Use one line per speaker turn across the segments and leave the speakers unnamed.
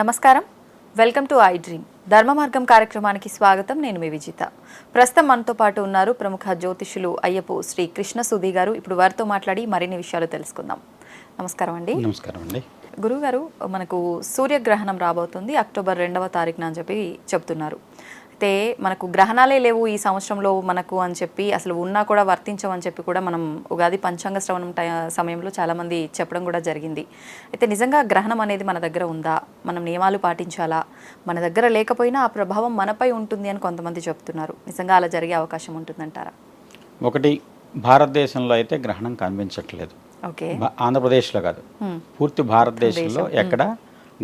నమస్కారం, welcome to I dream. ధర్మ మార్గం కార్యక్రమానికి స్వాగతం. నేను మీ విజిత. ప్రస్తుతం మనతో పాటు ఉన్నారు ప్రముఖ జ్యోతిషులు అయ్యపు శ్రీ కృష్ణ సుధీ గారు. ఇప్పుడు వారితో మాట్లాడి మరిన్ని విషయాలు తెలుసుకుందాం. నమస్కారం అండి.
నమస్కారం అండి.
గురువుగారు, మనకు సూర్యగ్రహణం రాబోతుంది అక్టోబర్ 2వ తారీఖున అని చెప్పి చెప్తున్నారు. అయితే మనకు గ్రహణాలే లేవు ఈ సంవత్సరంలో మనకు అని చెప్పి, అసలు ఉన్నా కూడా వర్తించవని చెప్పి కూడా మనం ఉగాది పంచాంగ శ్రవణం సమయంలో చాలామంది చెప్పడం కూడా జరిగింది. అయితే నిజంగా గ్రహణం అనేది మన దగ్గర ఉందా? మనం నియమాలు పాటించాలా? మన దగ్గర లేకపోయినా ఆ ప్రభావం మనపై ఉంటుంది అని కొంతమంది చెప్తున్నారు. నిజంగా అలా జరిగే అవకాశం ఉంటుందంటారా?
ఒకటి, భారతదేశంలో అయితే గ్రహణం కనిపించట్లేదు.
ఓకే,
ఆంధ్రప్రదేశ్లో కాదు, పూర్తి భారతదేశంలో ఎక్కడ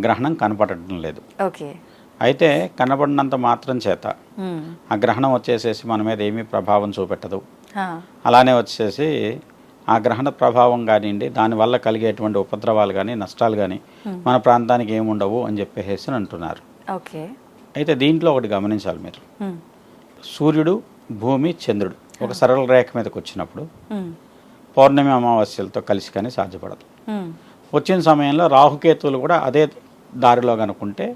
గ్రహణం కనపడటం లేదు.
ఓకే,
అయితే కనబడినంత మాత్రం చేత ఆ గ్రహణం వచ్చేసేసి మన మీద ఏమీ ప్రభావం చూపెట్టదు. అలానే వచ్చేసి ఆ గ్రహణ ప్రభావం కానివ్వండి, దానివల్ల కలిగేటువంటి ఉపద్రవాలు కానీ నష్టాలు కానీ మన ప్రాంతానికి ఏముండవు అని చెప్పేసి అంటున్నారు.
ఓకే,
అయితే దీంట్లో ఒకటి గమనించాలి మీరు. సూర్యుడు, భూమి, చంద్రుడు ఒక సరళ రేఖ మీదకి వచ్చినప్పుడు పౌర్ణమి అమావాస్యలతో కలిసి కానీ సాధ్యపడదు. వచ్చిన సమయంలో రాహుకేతువులు కూడా అదే దారిలో కనుక్కుంటే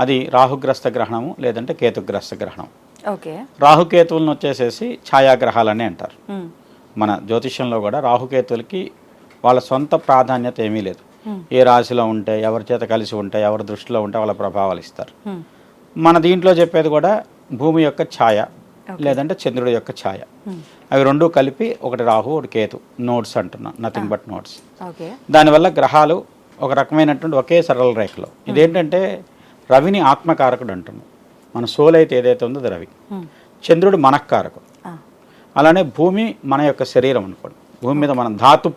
అది రాహుగ్రస్త గ్రహణము, లేదంటే కేతుగ్రస్త గ్రహణం.
ఓకే,
రాహుకేతువులను వచ్చేసేసి ఛాయాగ్రహాలని అంటారు. మన జ్యోతిష్యంలో కూడా రాహుకేతువులకి వాళ్ళ సొంత ప్రాధాన్యత ఏమీ లేదు. ఏ రాశిలో ఉంటే, ఎవరి చేత కలిసి ఉంటే, ఎవరి దృష్టిలో ఉంటే వాళ్ళ ప్రభావాలు ఇస్తారు. మన దీంట్లో చెప్పేది కూడా భూమి యొక్క ఛాయ, లేదంటే చంద్రుడి యొక్క ఛాయ. అవి రెండు కలిపి ఒకటి రాహు, ఒకటి కేతు, నోట్స్ అంటున్నాం, నథింగ్ బట్ నోట్స్. దానివల్ల గ్రహాలు ఒక రకమైనటువంటి ఒకే సరళ రేఖలో. ఇదేంటంటే రవిని ఆత్మకారకుడు అంటున్నాం. మన సోల్ అయితే ఏదైతే ఉందో అది రవి. చంద్రుడు మనఃకారకుడు. అలానే భూమి మన యొక్క శరీరం అనుకోండి. భూమి మీద మనం ధాతు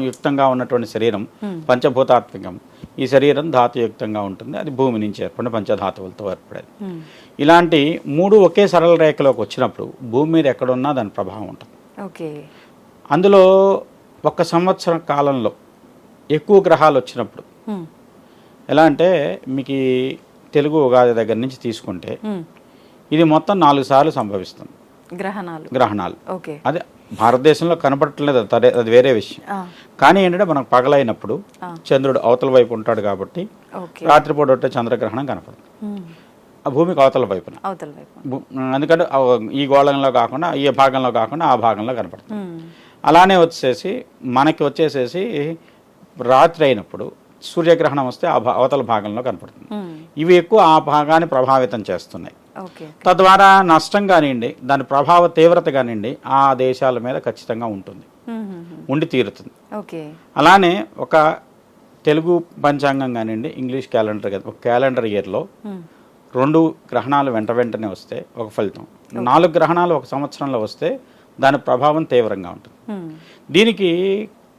యుక్తంగా ఉన్నటువంటి శరీరం పంచభూతాత్మకం. ఈ శరీరం ధాతుయుక్తంగా ఉంటుంది. అది భూమి నుంచి ఏర్పడిన పంచధాతువులతో ఏర్పడేది. ఇలాంటి మూడు ఒకే సరళ రేఖలోకి వచ్చినప్పుడు భూమి మీద ఎక్కడున్నా దాని ప్రభావం ఉంటుంది.
ఓకే,
అందులో 1 సంవత్సరం కాలంలో ఎక్కువ గ్రహాలు వచ్చినప్పుడు ఎలా అంటే, మీకు తెలుగు ఉగాది దగ్గర నుంచి తీసుకుంటే ఇది మొత్తం 4 సార్లు సంభవిస్తుంది గ్రహణాలు. అదే భారతదేశంలో కనపడట్లేదు, అది వేరే విషయం. కానీ ఏంటంటే మనకు పగలైనప్పుడు చంద్రుడు అవతల వైపు ఉంటాడు కాబట్టి రాత్రిపూట ఉంటే చంద్రగ్రహణం కనపడుతుంది. ఆ భూమికి అవతల వైపున, ఎందుకంటే ఈ గోళంలో కాకుండా, ఈ భాగంలో కాకుండా ఆ భాగంలో కనపడుతుంది. అలానే మనకి వచ్చేసేసి రాత్రి అయినప్పుడు సూర్యగ్రహణం వస్తే ఆ అవతల భాగంలో కనపడుతుంది. ఇవి ఎక్కువ ఆ భాగాన్ని ప్రభావితం చేస్తున్నాయి. తద్వారా నష్టం కానివ్వండి, దాని ప్రభావ తీవ్రత కానివ్వండి ఆ దేశాల మీద ఖచ్చితంగా ఉంటుంది, ఉండి తీరుతుంది. అలానే ఒక తెలుగు పంచాంగం కానివ్వండి, ఇంగ్లీష్ క్యాలెండర్, ఒక క్యాలెండర్ ఇయర్లో 2 గ్రహణాలు వెంటనే వస్తే ఒక ఫలితం, 4 గ్రహణాలు ఒక సంవత్సరంలో వస్తే దాని ప్రభావం తీవ్రంగా ఉంటుంది. దీనికి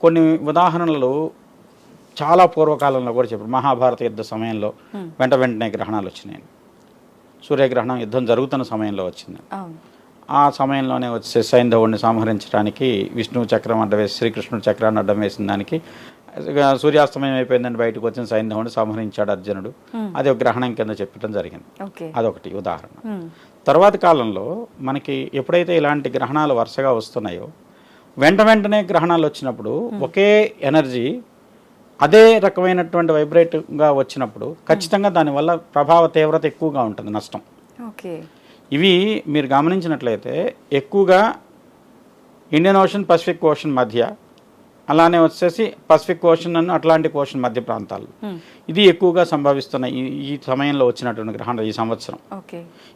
కొన్ని ఉదాహరణలు చాలా పూర్వకాలంలో కూడా చెప్పారు. మహాభారత యుద్ధ సమయంలో వెంటనే గ్రహణాలు వచ్చినాయి. సూర్యగ్రహణం యుద్ధం జరుగుతున్న సమయంలో వచ్చింది. ఆ సమయంలోనే వచ్చే సైంధవుడిని సంహరించడానికి విష్ణువు చక్రం అడ్డం వేసి, శ్రీకృష్ణుడు చక్రాన్ని అడ్డం వేసిన దానికి సూర్యాస్తమయం అయిపోయిందని బయటకు వచ్చిన సైంధవుడిని సంహరించాడు అర్జునుడు. అది ఒక గ్రహణం కింద చెప్పడం జరిగింది. అదొకటి ఉదాహరణ. తర్వాత కాలంలో మనకి ఎప్పుడైతే ఇలాంటి గ్రహణాలు వరుసగా వస్తున్నాయో, వెంటనే గ్రహణాలు వచ్చినప్పుడు ఒకే ఎనర్జీ అదే రకమైనటువంటి వైబ్రేట్గా వచ్చినప్పుడు ఖచ్చితంగా దానివల్ల ప్రభావ తీవ్రత ఎక్కువగా ఉంటుంది, నష్టం. ఇవి మీరు గమనించినట్లయితే ఎక్కువగా ఇండియన్ ఓషన్, పసిఫిక్ ఓషన్ మధ్య, అలానే పసిఫిక్ ఓషన్ అను అట్లాంటిక్ ఓషన్ మధ్య ప్రాంతాలు ఇది ఎక్కువగా సంభవిస్తున్న ఈ సమయంలో వచ్చినటువంటి గ్రహణాలు ఈ సంవత్సరం.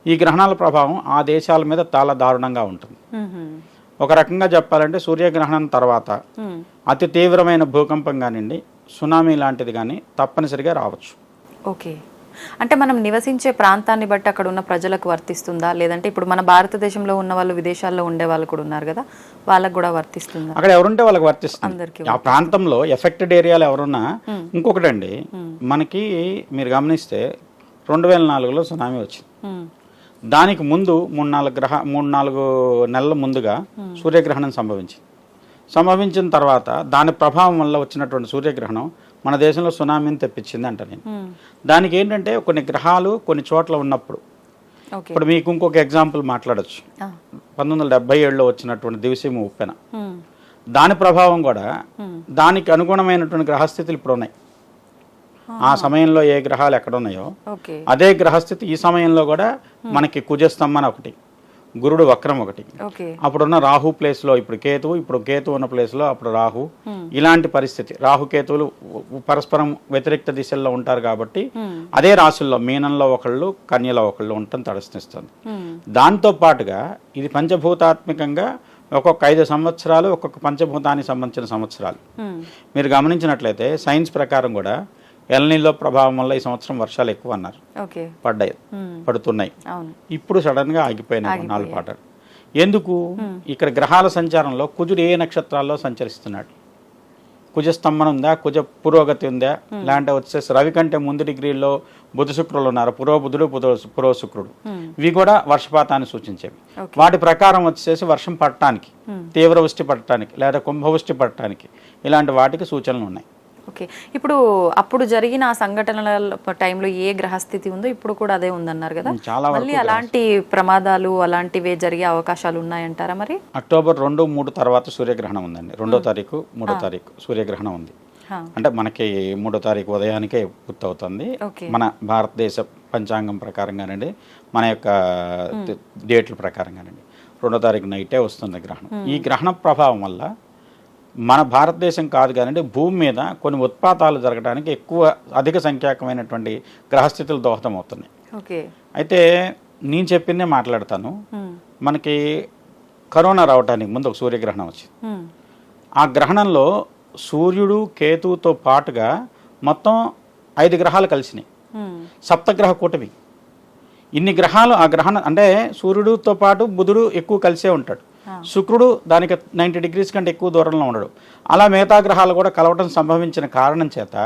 ఈ గ్రహణాల ప్రభావం ఆ దేశాల మీద చాలా దారుణంగా ఉంటుంది. ఒక రకంగా చెప్పాలంటే సూర్యగ్రహణం తర్వాత అతి తీవ్రమైన భూకంపం కానివ్వండి, సునామీ లాంటిది కానీ తప్పనిసరిగా రావచ్చు.
ఓకే, అంటే మనం నివసించే ప్రాంతాన్ని బట్టి అక్కడ ఉన్న ప్రజలకు వర్తిస్తుందా, లేదంటే ఇప్పుడు మన భారతదేశంలో ఉన్న వాళ్ళు విదేశాల్లో ఉండే వాళ్ళు కూడా ఉన్నారు కదా, వాళ్ళకు కూడా వర్తిస్తుందా?
అక్కడ ఎవరుంటే వాళ్ళకి వర్తిస్తుంది. ఆ ప్రాంతంలో ఎఫెక్టెడ్ ఏరియాలో ఎవరున్నా. ఇంకొకటండి, మనకి మీరు గమనిస్తే 2004లో సునామీ వచ్చింది. దానికి ముందు 3-4 నెలల ముందుగా సూర్యగ్రహణం సంభవించిన తర్వాత దాని ప్రభావం వల్ల వచ్చినటువంటి సూర్యగ్రహణం మన దేశంలో సునామీని తెప్పించింది అంట నేను. దానికి ఏంటంటే కొన్ని గ్రహాలు కొన్ని చోట్ల ఉన్నప్పుడు, ఇప్పుడు మీకు ఇంకొక ఎగ్జాంపుల్ మాట్లాడచ్చు. 1977లో వచ్చినటువంటి దివిసీమ ఉప్పెన, దాని ప్రభావం కూడా దానికి అనుగుణమైనటువంటి గ్రహస్థితులు ఇప్పుడు ఉన్నాయి. ఆ సమయంలో ఏ గ్రహాలు ఎక్కడ ఉన్నాయో
ఓకే
అదే గ్రహస్థితి ఈ సమయంలో కూడా మనకి కుజస్తంభన ఒకటి, గురుడు వక్రం ఒకటి,
ఓకే
అప్పుడున్న రాహు ప్లేస్లో ఇప్పుడు కేతు ఉన్న ప్లేస్లో అప్పుడు రాహు, ఇలాంటి పరిస్థితి. రాహు కేతువులు పరస్పరం వ్యతిరేక్త దిశల్లో ఉంటారు కాబట్టి అదే రాశుల్లో మీనంలో ఒకళ్ళు కన్యలో ఒకళ్ళు ఉండటం తటస్థిస్తుంది. దాంతో పాటుగా ఇది పంచభూతాత్మకంగా ఒక్కొక్క 5 సంవత్సరాలు ఒక్కొక్క పంచభూతానికి సంబంధించిన సంవత్సరాలు. మీరు గమనించినట్లయితే సైన్స్ ప్రకారం కూడా ఎల్నిలో ప్రభావం వల్ల ఈ సంవత్సరం వర్షాలు ఎక్కువ అన్నారు, పడుతున్నాయి. ఇప్పుడు సడన్ గా ఆగిపోయినాయి నాలుగు పాటలు. ఎందుకు? ఇక్కడ గ్రహాల సంచారంలో కుజుడు ఏ నక్షత్రాల్లో సంచరిస్తున్నాడు, కుజ స్తంభన ఉందా, కుజ పురోగతి ఉందా, లేదంటే వచ్చేసి రవి కంటే ముందు డిగ్రీల్లో బుధ శుక్రులు ఉన్నారు, పురోబుధుడు పురో శుక్రుడు, ఇవి కూడా వర్షపాతాన్ని సూచించేవి. వాటి ప్రకారం వచ్చేసి వర్షం పడటానికి, తీవ్ర వృష్టి పడటానికి లేదా కుంభవృష్టి పడటానికి ఇలాంటి వాటికి సూచనలు ఉన్నాయి.
ఓకే, ఇప్పుడు అప్పుడు జరిగిన ఆ సంఘటనల టైంలో ఏ గ్రహస్థితి ఉందో ఇప్పుడు కూడా అదే ఉందన్నారు కదా, మళ్ళీ అలాంటి ప్రమాదాలు అలాంటివే జరిగే అవకాశాలు ఉన్నాయంటారా? మరి
అక్టోబర్ 2, 3 తర్వాత సూర్యగ్రహణం ఉందండి. 2వ తారీఖు 3వ తారీఖు సూర్యగ్రహణం ఉంది. అంటే మనకి 3వ తారీఖు ఉదయానికే పూర్తవుతుంది మన భారతదేశ పంచాంగం ప్రకారంగానండి, మన యొక్క డేట్ల ప్రకారంగానండి. 2వ తారీఖు నైటే వస్తుంది గ్రహణం. ఈ గ్రహణ ప్రభావం వల్ల మన భారతదేశం కాదు కానీ భూమి మీద కొన్ని ఉత్పాతాలు జరగడానికి అధిక సంఖ్యాకమైనటువంటి గ్రహస్థితులు దోహదం అవుతున్నాయి. అయితే నేను చెప్పిందే మాట్లాడతాను. మనకి కరోనా రావడానికి ముందు ఒక సూర్యగ్రహణం వచ్చింది. ఆ గ్రహణంలో సూర్యుడు కేతువుతో పాటుగా మొత్తం 5 గ్రహాలు కలిసినాయి, సప్తగ్రహ కూటమి. ఇన్ని గ్రహాలు ఆ గ్రహణం అంటే సూర్యుడితో పాటు బుధుడు ఎక్కువ కలిసే ఉంటాడు, శుక్రుడు దానికి 90 డిగ్రీస్ కంటే ఎక్కువ దూరంలో ఉండడు. అలా మిగతా గ్రహాలు కూడా కలవటం సంభవించిన కారణం చేత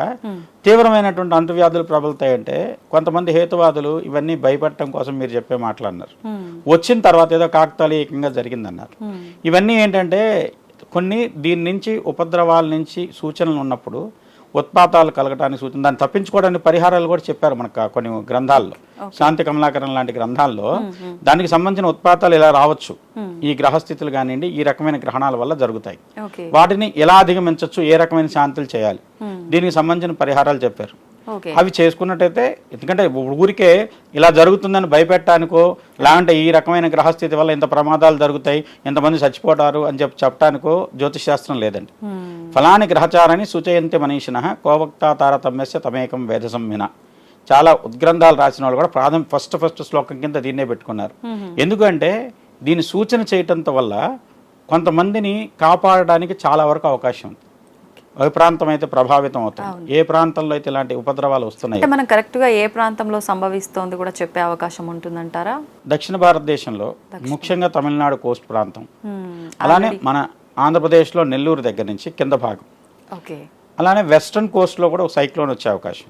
తీవ్రమైనటువంటి అంటువ్యాధులు ప్రబలుతాయంటే కొంతమంది హేతువాదులు ఇవన్నీ భయపడటం కోసం మీరు చెప్పే మాట్లాడినారు. వచ్చిన తర్వాత ఏదో కాకతాళీయంగా జరిగిందన్నారు. ఇవన్నీ ఏంటంటే కొన్ని దీని నుంచి ఉపద్రవాల నుంచి సూచనలు ఉన్నప్పుడు ఉత్పాతాలు కలగటానికి సూచన, దాన్ని తప్పించుకోవడానికి పరిహారాలు కూడా చెప్పారు మనకు కొన్ని గ్రంథాల్లో. శాంతి కమలాకరణ లాంటి గ్రంథాల్లో దానికి సంబంధించిన ఉత్పాతాలు ఇలా రావచ్చు, ఈ గ్రహస్థితులు కానివ్వండి ఈ రకమైన గ్రహణాల వల్ల జరుగుతాయి, వాటిని ఎలా అధిగమించవచ్చు, ఏ రకమైన శాంతులు చేయాలి, దీనికి సంబంధించిన పరిహారాలు చెప్పారు. అవి చేసుకున్నట్టయితే, ఎందుకంటే ఊరికే ఇలా జరుగుతుందని భయపెట్టడానికో లేదంటే ఈ రకమైన గ్రహస్థితి వల్ల ఇంత ప్రమాదాలు జరుగుతాయి, ఇంతమంది చచ్చిపోతారు అని చెప్పడానికో జ్యోతిష్ శాస్త్రం లేదండి. ఫలాని గ్రహచారాన్ని సూచయంతి మనీషిణ కోవక్తా తారతమ్యస్య తమేకం వేద సంహిన. చాలా ఉద్గ్రంథాలు రాసిన వాళ్ళు కూడా ఫస్ట్ శ్లోకం కింద దీన్నే పెట్టుకున్నారు. ఎందుకంటే దీన్ని సూచన చేయటంతో వల్ల కొంతమందిని కాపాడడానికి చాలా వరకు అవకాశం ఉంది. ఏ ప్రాంతం అయితే ప్రభావితం అవుతుంది, ఏ ప్రాంతంలో అయితే ఇలాంటి ఉపద్రవాలు వస్తున్నాయి,
మనం కరెక్ట్ గా ఏ ప్రాంతంలో సంభవిస్తోంది కూడా చెప్పే అవకాశం ఉంటుందంటారా?
దక్షిణ భారతదేశంలో ముఖ్యంగా తమిళనాడు కోస్ట్ ప్రాంతం, అలానే మన ఆంధ్రప్రదేశ్లో నెల్లూరు దగ్గర నుంచి కింద భాగం, అలానే వెస్ట్రన్ కోస్ట్లో కూడా ఒక సైక్లోన్ వచ్చే అవకాశం,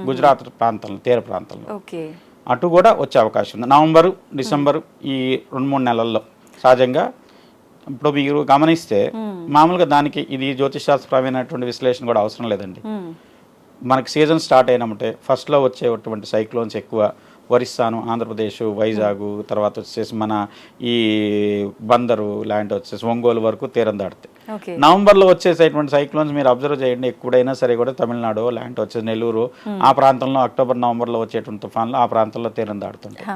గుజరాత్ ప్రాంతంలో తీర ప్రాంతంలో అటు కూడా వచ్చే అవకాశం ఉంది. నవంబరు, డిసెంబరు ఈ 2-3 నెలల్లో సహజంగా. ఇప్పుడు మీరు గమనిస్తే మామూలుగా దానికి ఇది జ్యోతిషాస్త్రమైనటువంటి విశ్లేషణ కూడా అవసరం లేదండి. మనకి సీజన్ స్టార్ట్ అయినప్పుడే ఫస్ట్లో వచ్చేటువంటి సైక్లోన్స్ ఎక్కువ ఒరిస్సాను, ఆంధ్రప్రదేశ్, వైజాగ్, తర్వాత వచ్చేసి మన ఈ బందరు లాంటి వచ్చేసి ఒంగోలు వరకు తీరం దాటుతాయి. నవంబర్లో వచ్చేసేటువంటి సైక్లోన్స్ మీరు అబ్జర్వ్ చేయండి, ఎప్పుడైనా సరే కూడా తమిళనాడు లాంటి వచ్చేసి నెల్లూరు ఆ ప్రాంతంలో అక్టోబర్, నవంబర్లో వచ్చేటువంటి తుఫాన్లు ఆ ప్రాంతంలో తీరం దాడుతుంటాయి.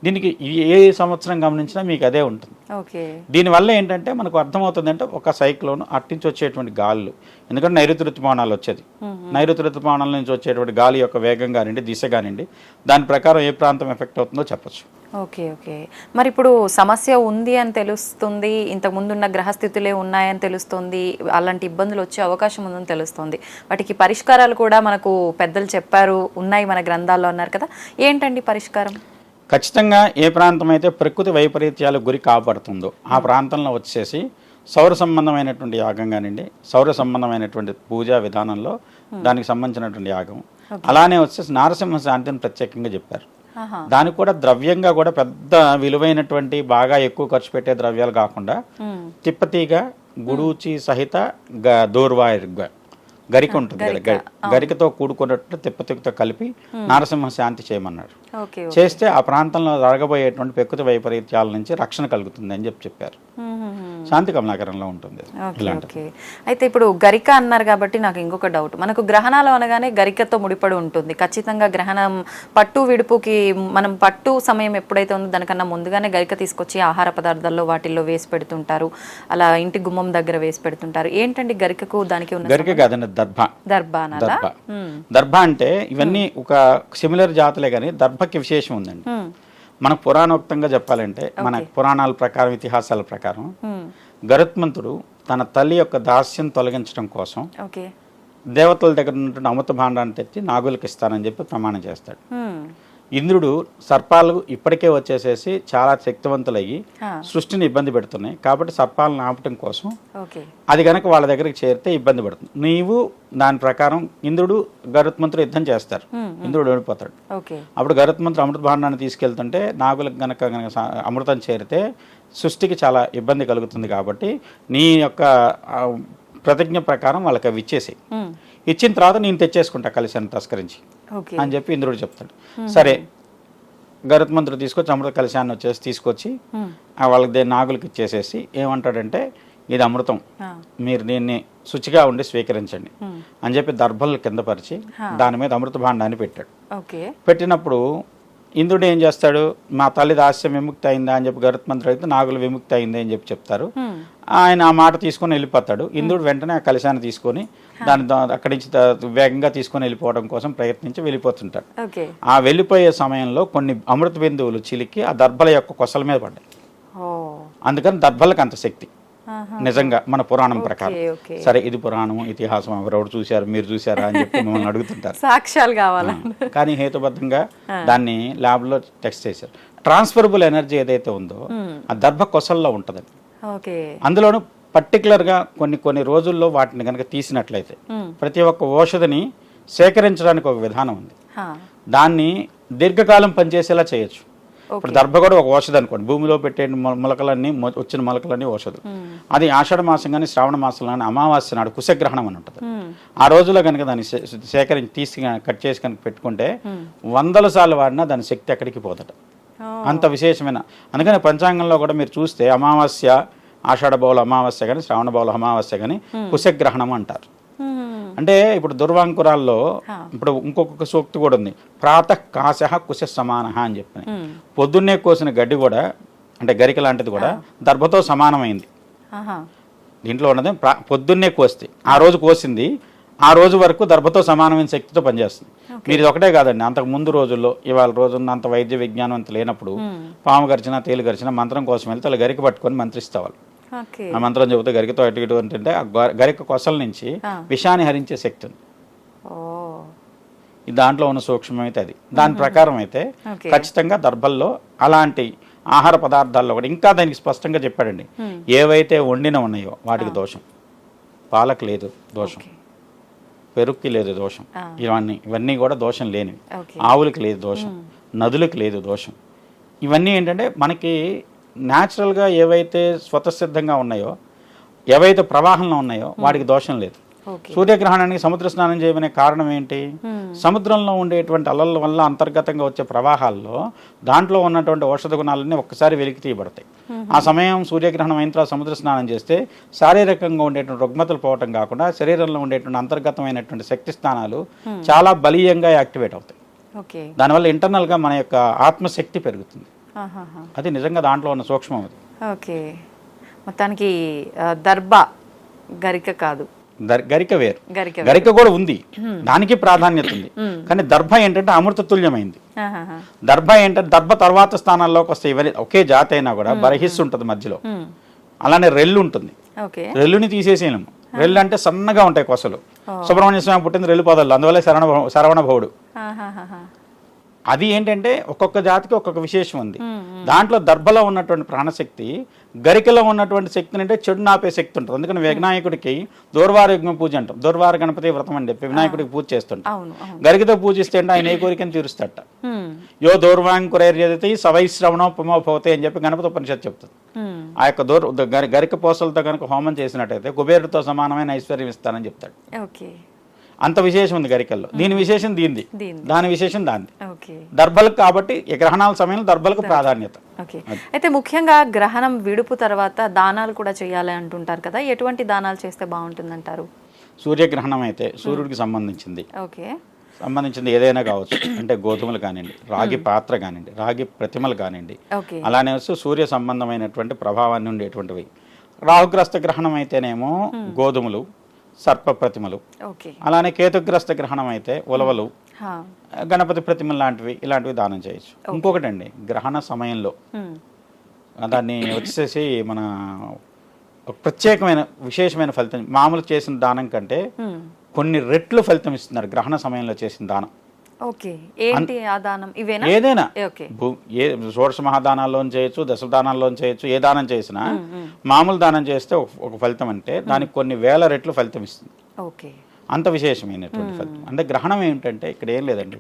దీనికి ఏ సంవత్సరం గమనించినా మీకు అదే ఉంటుంది. దీనివల్ల ఏంటంటే మనకు అర్థమవుతుంది అంటే ఒక సైక్లోన్ అట్నుంచి వచ్చేటువంటి గాలులు, ఎందుకంటే నైరుతి ఋతుపవనాలు వచ్చేది, నైరుతి ఋతుపవనాల నుంచి వచ్చేటువంటి గాలి యొక్క వేగం కానివ్వండి, దిశ కానివ్వండి, దాని ప్రకారం ఏ ప్రాంతం ఎఫెక్ట్ అవుతుందో చెప్పచ్చు.
ఓకే, మరి ఇప్పుడు సమస్య ఉంది అని తెలుస్తుంది, ఇంతకు ముందున్న గ్రహస్థితులే ఉన్నాయని తెలుస్తుంది, అలాంటి ఇబ్బందులు వచ్చే అవకాశం ఉందని తెలుస్తుంది, వాటికి పరిష్కారాలు కూడా మనకు పెద్దలు చెప్పారు, ఉన్నాయి మన గ్రంథాల్లో అన్నారు కదా, ఏంటండి పరిష్కారం?
ఖచ్చితంగా ఏ ప్రాంతం అయితే ప్రకృతి వైపరీత్యాలకు గురి కాబడుతుందో ఆ ప్రాంతంలో వచ్చేసి సౌర సంబంధమైనటువంటి యాగం కానివ్వండి, సౌర సంబంధమైనటువంటి పూజా విధానంలో దానికి సంబంధించినటువంటి యాగం, అలానే వచ్చేసి నారసింహ శాంతిని ప్రత్యేకంగా చెప్పారు. దానికి కూడా ద్రవ్యంగా కూడా పెద్ద విలువైనటువంటి బాగా ఎక్కువ ఖర్చు పెట్టే ద్రవ్యాలు కాకుండా తిప్పతీగ, గుడూచి సహిత గరిక ఉంటుంది కదా, గరికతో కూడుకున్నట్టు తిప్పతిప్పుతో కలిపి నారసింహ శాంతి చేయమన్నాడు.
ఓకే
చేస్తే ఆ ప్రాంతంలో జరగబోయేటువంటి ప్రకృతి వైపరీత్యాల నుంచి రక్షణ కలుగుతుంది అని చెప్పారు. శాంతి కమలాకరంలో ఉంటుంది
ఓకే. అయితే ఇప్పుడు గరిక అన్నారు కాబట్టి నాకు ఇంకొక డౌట్, మనకు గ్రహణాలు అనగానే గరికతో ముడిపడి ఉంటుంది ఖచ్చితంగా. గ్రహణం పట్టు విడుపుకి మనం పట్టు సమయం ఎప్పుడైతే ఉందో దానికన్నా ముందుగానే గరిక తీసుకొచ్చి ఆహార పదార్థాల్లో వాటిల్లో వేసి పెడుతుంటారు, అలా ఇంటి గుమ్మం దగ్గర వేసి పెడుతుంటారు. ఏంటండి గరికకు దానికి ఉన్న
గరిక కాదండి, దర్భ. దర్భ అంటే ఇవన్నీ ఒక సిమిలర్ జాతులే కానీ దర్భకి విశేషం ఉందండి. మనకు పురాణోక్తంగా చెప్పాలంటే మన పురాణాల ప్రకారం ఇతిహాసాల ప్రకారం గరుత్మంతుడు తన తల్లి యొక్క దాస్యం తొలగించడం కోసం దేవతల దగ్గర ఉన్నటువంటి అమృత భాండాన్ని తెచ్చి నాగులకు ఇస్తానని చెప్పి ప్రమాణం చేస్తాడు. ఇంద్రుడు సర్పాలు ఇప్పటికే వచ్చేసేసి చాలా శక్తివంతులయ్యి సృష్టిని ఇబ్బంది పెడుతున్నాయి కాబట్టి సర్పాలను ఆపటం కోసం అది కనుక వాళ్ళ దగ్గరికి చేరితే ఇబ్బంది పడుతుంది. నీవు దాని ప్రకారం ఇంద్రుడు గరుత్మంతుడు యుద్ధం చేస్తారు, ఇంద్రుడు ఓడిపోతాడు. అప్పుడు గరుత్మంతుడు అమృత భాండాన్ని తీసుకెళ్తుంటే నాగులకు గనక అమృతం చేరితే సృష్టికి చాలా ఇబ్బంది కలుగుతుంది కాబట్టి నీ యొక్క ప్రతిజ్ఞ ప్రకారం వాళ్ళకి అవి ఇచ్చేసి ఇచ్చిన తర్వాత నేను తెచ్చేసుకుంటా కలిశాన్ని తస్కరించి అని చెప్పి ఇంద్రుడు చెప్తాడు. సరే గరుత్మంతుడు తీసుకొచ్చి అమృత కలశాన్ని తీసుకొచ్చి వాళ్ళకి నాగులకి ఇచ్చేసేసి ఏమంటాడంటే ఇది అమృతం, మీరు దీన్ని శుచిగా ఉండి స్వీకరించండి అని చెప్పి దర్భలు కింద పరిచి దాని మీద అమృత భాండాన్ని పెట్టాడు. పెట్టినప్పుడు ఇంద్రుడు ఏం చేస్తాడు, మా తల్లి దాస్యం విముక్తి అయిందా అని చెప్పి గరుత్మంతుడు అయితే నాగులు విముక్తి అయింది అని చెప్పి చెప్తారు. ఆయన ఆ మాట తీసుకొని వెళ్ళిపోతాడు. ఇంద్రుడు వెంటనే ఆ కలశాన్ని తీసుకొని దాని అక్కడి నుంచి వేగంగా తీసుకొని వెళ్ళిపోవడం కోసం ప్రయత్నించి వెళ్ళిపోతుంటాడు. ఆ వెళ్ళిపోయే సమయంలో కొన్ని అమృత బిందువులు చిలికి ఆ దర్భల యొక్క కొసల మీద పడ్డాయి. అందుకని దర్భలకు అంత శక్తి నిజంగా మన పురాణం ప్రకారం. సరే ఇది పురాణం ఇతిహాసం ఎవరెవరు చూశారు మీరు చూసారా అని చెప్పి మిమ్మల్ని అడుగుతుంటారు,
సాక్ష్యాలు కావాలా. కానీ
హేతుబద్ధంగా దాన్ని ల్యాబ్ లో టెస్ట్ చేశారు. ట్రాన్స్ఫరబుల్ ఎనర్జీ ఏదైతే ఉందో ఆ దర్భ కొసల్లో ఉంటదండి. అందులోనూ పర్టికులర్ గా కొన్ని రోజుల్లో వాటిని కనుక తీసినట్లయితే ప్రతి ఒక్క ఔషధిని సేకరించడానికి ఒక విధానం ఉంది, దాన్ని దీర్ఘకాలం పనిచేసేలా చేయొచ్చు. ఇప్పుడు దర్భ కూడా ఒక ఔషధం అనుకోండి, భూమిలో పెట్టే మొలకలన్నీ వచ్చిన మొలకలన్నీ ఔషధం. అది ఆషాఢ మాసం కానీ శ్రావణ మాసం కానీ అమావాస్య నాడు కుశగ్రహణం అని ఉంటుంది. ఆ రోజులో కనుక దాన్ని సేకరించి తీసి కట్ చేసి కనుక పెట్టుకుంటే 100 సార్లు వాడినా దాని శక్తి ఎక్కడికి పోతట, అంత విశేషమైన. అందుకని పంచాంగంలో కూడా మీరు చూస్తే అమావాస్య ఆషాఢ బౌల అమావాస్య కానీ శ్రావణ బౌల అమావాస్య కానీ కుశగ్రహణం అంటారు. అంటే ఇప్పుడు దుర్వాంకురాల్లో ఇప్పుడు ఇంకొక సూక్తి కూడా ఉంది, ప్రాతః కాశః కుశ సమానః అని చెప్పి. పొద్దున్నే కోసిన గడ్డి కూడా అంటే గరిక లాంటిది కూడా దర్భతో సమానమైంది. దీంట్లో ఉన్నది పొద్దున్నే కోస్తే ఆ రోజు కోసింది ఆ రోజు వరకు దర్భతో సమానమైన శక్తితో పనిచేస్తుంది. మీరు ఇది ఒకటే కాదండి, అంతకు ముందు రోజుల్లో ఇవాళ రోజున్న అంత వైద్య విజ్ఞానం అంత లేనప్పుడు పాము గరిచినా తేలు గరిచినా మంత్రం కోసం వెళ్తే వాళ్ళు గరిక పట్టుకొని మంత్రిస్తావాలి. ఆ మంత్రం చెబితే గరికతో అటు ఇటు అంటే ఆ గరిక కొసల నుంచి విషాన్ని హరించే శక్తి ఉంది. దాంట్లో ఉన్న సూక్ష్మం అయితే అది. దాని ప్రకారం అయితే ఖచ్చితంగా దర్భల్లో అలాంటి ఆహార పదార్థాల్లో కూడా ఇంకా దానికి స్పష్టంగా చెప్పాడండి, ఏవైతే వండిన ఉన్నాయో వాటికి దోషం, పాలకు లేదు దోషం, పెరుగుకి లేదు దోషం, ఇవన్నీ కూడా దోషం లేనివి. ఆవులకి లేదు దోషం, నదులకు లేదు దోషం. ఇవన్నీ ఏంటంటే మనకి న్యాచురల్గా ఏవైతే స్వతసిద్ధంగా ఉన్నాయో ఏవైతే ప్రవాహంలో ఉన్నాయో వాటికి దోషం లేదు. సూర్యగ్రహణానికి సముద్ర స్నానం చేయమనే కారణం ఏంటి, సముద్రంలో ఉండేటువంటి అలల వల్ల అంతర్గతంగా వచ్చే ప్రవాహాల్లో దాంట్లో ఉన్నటువంటి ఔషధ గుణాలన్నీ ఒక్కసారి వెలికి తీయబడతాయి. ఆ సమయం సూర్యగ్రహణం అయిన తర్వాత సముద్ర స్నానం చేస్తే శారీరకంగా ఉండేటువంటి రుగ్మతలు పోవటం కాకుండా శరీరంలో ఉండేటువంటి అంతర్గతమైనటువంటి శక్తి స్థానాలు చాలా బలీయంగా యాక్టివేట్ అవుతాయి. దానివల్ల ఇంటర్నల్ గా మన యొక్క ఆత్మశక్తి పెరుగుతుంది. అది నిజంగా దాంట్లో ఉన్న సూక్ష్మం అది.
ఓకే, మొత్తానికి దర్భ గరిక కాదు,
గరిక వేరు. గరిక కూడా ఉంది, దానికి ప్రాధాన్యత ఉంది. కానీ దర్భ ఏంటంటే అమృత తుల్యమైంది. దర్భ ఏంటంటే దర్భ తర్వాత స్థానాల్లోకి వస్తాయి. ఇవన్నీ ఒకే జాతి అయినా కూడా బరహిస్ ఉంటుంది మధ్యలో. అలానే రెల్లు ఉంటుంది, రెల్లుని తీసేసేయలేము. రెల్లు అంటే సన్నగా ఉంటాయి కొసలు. సుబ్రహ్మణ్య స్వామి పుట్టింది రెల్లు పొదలు, అందువల్ల శరవణ భవుడు. అది ఏంటంటే ఒక్కొక్క జాతికి ఒక్కొక్క విశేషం ఉంది. దాంట్లో దర్భలో ఉన్నటువంటి ప్రాణశక్తి గరికలో ఉన్నటువంటి శక్తిని అంటే చెడు నాపే శక్తి ఉంటుంది. అందుకని వినాయకుడికి దూర్వారయుగ్మ పూజ అంటాం, దూర్వార గణపతి వ్రతం అని చెప్పి వినాయకుడికి పూజ చేస్తుంటాం. గరికతో పూజిస్తే అంటే ఆయన ఏ కోరికను తీరుస్తాడట. యో దూర్వాంకురైర్యతి సవైశ్రవణోపమో భవతే అని చెప్పి గణపతి ఉపనిషత్తు చెప్తుంది. ఆ యొక్క గరిక పోసలతో కనుక హోమం చేసినట్టయితే కుబేరుడితో సమానమైన ఐశ్వర్యం ఇస్తానని చెప్తాడు. అంత విశేషం ఉంది గరికల్లో. దీని విశేషం దీనిది,
దీనిది.
దాని విశేషం దానిది.
ఓకే
దర్భలకు కాబట్టి ఈ గ్రహణాల సమయంలో దర్భలకు ప్రాధాన్యత.
ఓకే. అయితే ముఖ్యంగా గ్రహణం విడుపు తర్వాత దానాలు కూడా చేయాలి అంటుంటారు కదా, ఎటువంటి దానాలు చేస్తే బాగుంటుందంటారు?
సూర్యగ్రహణం అయితే సూర్యుడికి సంబంధించింది
ఓకే
ఏదైనా కావచ్చు. అంటే గోధుమలు కానివ్వండి, రాగి పాత్ర కానివ్వండి, రాగి ప్రతిమలు కానివ్వండి,
ఓకే
అలానే వస్తూ సూర్య సంబంధమైనటువంటి ప్రభావాన్ని ఉండేటువంటివి. రాహుగ్రస్త గ్రహణం అయితేనేమో గోధుమలు, సర్ప ప్రతిమలు,
ఓకే
అలానే కేతుగ్రస్త గ్రహణం అయితే ఉలవలు,
హా.
గణపతి ప్రతిమలు లాంటివి ఇలాంటివి దానం చేయొచ్చు. ఇంకొకటండి, గ్రహణ సమయంలో దాన్ని వచ్చేసి మన ఒక ప్రత్యేకమైన విశేషమైన ఫలితం మామూలు చేసిన దానం కంటే కొన్ని రెట్లు ఫలితం ఇస్తున్నారు గ్రహణ సమయంలో చేసిన దానం.
ఓకే ఏంటి ఆ దానం? ఇవేనా?
ఏదైనా
ఓకే
షోడశ మహాదానాల్లో చేయొచ్చు, దశ దానాల్లో చేయొచ్చు. ఏ దానం చేసినా మామూలు దానం చేస్తే ఒక ఫలితం అంటే దానికి కొన్ని వేల రెట్లు ఫలితం ఇస్తుంది.
ఓకే
అంత విశేషమైనటువంటి ఫలితం. అంటే గ్రహణం ఏమిటంటే ఇక్కడ ఏం లేదండి,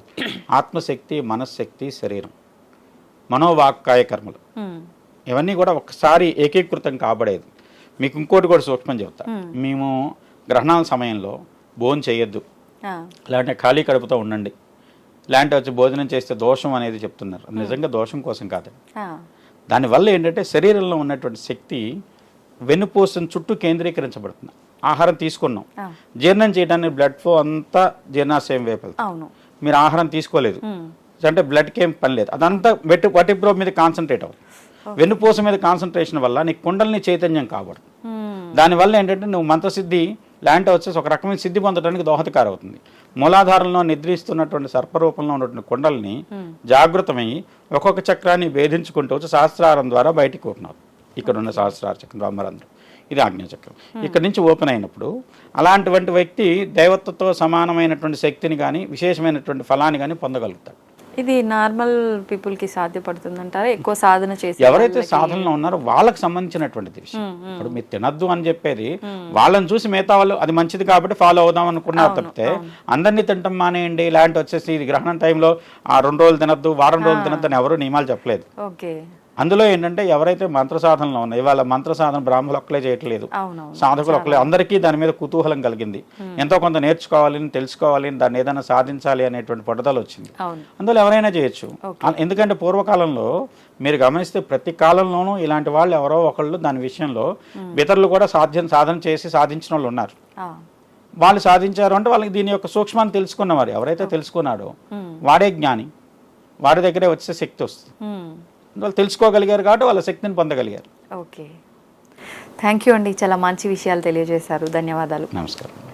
ఆత్మశక్తి, మనశ్శక్తి, శరీరం, మనోవాక్కాయ కర్మలు ఇవన్నీ కూడా ఒకసారి ఏకీకృతం కాబడేది. మీకు ఇంకోటి కూడా సూక్ష్మం చెప్తా. మేము గ్రహణాల సమయంలో భోజనం చేయొద్దు, లేదంటే ఖాళీ కడుపుతో ఉండండి, ఇలాంటి వచ్చి భోజనం చేస్తే దోషం అనేది చెప్తున్నారు. నిజంగా దోషం కోసం కాదండి. దానివల్ల ఏంటంటే శరీరంలో ఉన్నటువంటి శక్తి వెన్నుపూసను చుట్టూ కేంద్రీకరించబడుతుంది. ఆహారం తీసుకున్నాం, జీర్ణం చేయడానికి బ్లడ్ ఫ్లో అంతా జీర్ణాశయం వైపు వెళ్తుంది. మీరు ఆహారం తీసుకోలేదు అంటే బ్లడ్కి ఏం పని లేదు, అదంతా వటిబ్రో మీద కాన్సన్ట్రేట్ అవుతుంది. వెన్నుపూస మీద కాన్సన్ట్రేషన్ వల్ల నీ కుండలిని చైతన్యం కాబడు. దానివల్ల ఏంటంటే నువ్వు మంత్రసిద్ధి లాంటి వచ్చేసి ఒక రకమైన సిద్ధి పొందడానికి దోహదకారం అవుతుంది. మూలాధారంలో నిద్రిస్తున్నటువంటి సర్పరూపంలో ఉన్నటువంటి కుండల్ని జాగృతమై ఒక్కొక్క చక్రాన్ని భేదించుకుంటూ వచ్చి సహస్రారం ద్వారా బయటికి ఉంటున్నారు. ఇక్కడ ఉన్న సహస్రార చక్రం బ్రహ్మరంధ్రం, ఇది ఆజ్ఞాచక్రం. ఇక్కడ నుంచి ఓపెన్ అయినప్పుడు అలాంటి వ్యక్తి దైవత్వతో సమానమైనటువంటి శక్తిని కానీ విశేషమైనటువంటి ఫలాన్ని కానీ పొందగలుగుతాడు.
ఇది నార్మల్ పీపుల్ కి సాధ్యపడుతుందంటారా? ఎక్కువ సాధన చేసి
ఎవరైతే సాధనలో ఉన్నారో వాళ్ళకి సంబంధించినటువంటిది విషయం. ఇప్పుడు మీరు తినద్దు అని చెప్పేది వాళ్ళని చూసి మిగతా వాళ్ళు అది మంచిది కాబట్టి ఫాలో అవుదాం అనుకున్నారు తప్పితే అందరినీ తింటాం మానేయండి ఇలాంటి వచ్చేసి ఇది గ్రహణం టైంలో 2 రోజులు తినద్దు, వారం రోజులు తినద్దు అని ఎవరు నియమాలు చెప్పలేదు.
ఓకే
అందులో ఏంటంటే ఎవరైతే మంత్ర సాధనలో ఉన్నాయి, ఇవాళ మంత్ర సాధన బ్రాహ్మణులు ఒక్కలే చేయట్లేదు, సాధకులు ఒక్కలే, అందరికీ దాని మీద కుతూహలం కలిగింది, ఎంతో కొంత నేర్చుకోవాలని, తెలుసుకోవాలని, దాన్ని ఏదైనా సాధించాలి అనేటువంటి పట్టుదల వచ్చింది. అందులో ఎవరైనా చేయొచ్చు. ఎందుకంటే పూర్వకాలంలో మీరు గమనిస్తే ప్రతి కాలంలోనూ ఇలాంటి వాళ్ళు ఎవరో ఒకళ్ళు దాని విషయంలో ఇతరులు కూడా సాధన చేసి సాధించిన వాళ్ళు ఉన్నారు. వాళ్ళు సాధించారు అంటే వాళ్ళకి దీని యొక్క సూక్ష్మాన్ని తెలుసుకున్నవారు. ఎవరైతే తెలుసుకున్నాడో వాడే జ్ఞాని, వాడి దగ్గరే వచ్చే శక్తి వస్తుంది. వాళ్ళు తెలుసుకోగలిగారు కాబట్టి వాళ్ళ శక్తిని పొందగలిగారు.
ఓకే, థ్యాంక్ యూ అండి, చాలా మంచి విషయాలు తెలియజేశారు. ధన్యవాదాలు.
నమస్కారం.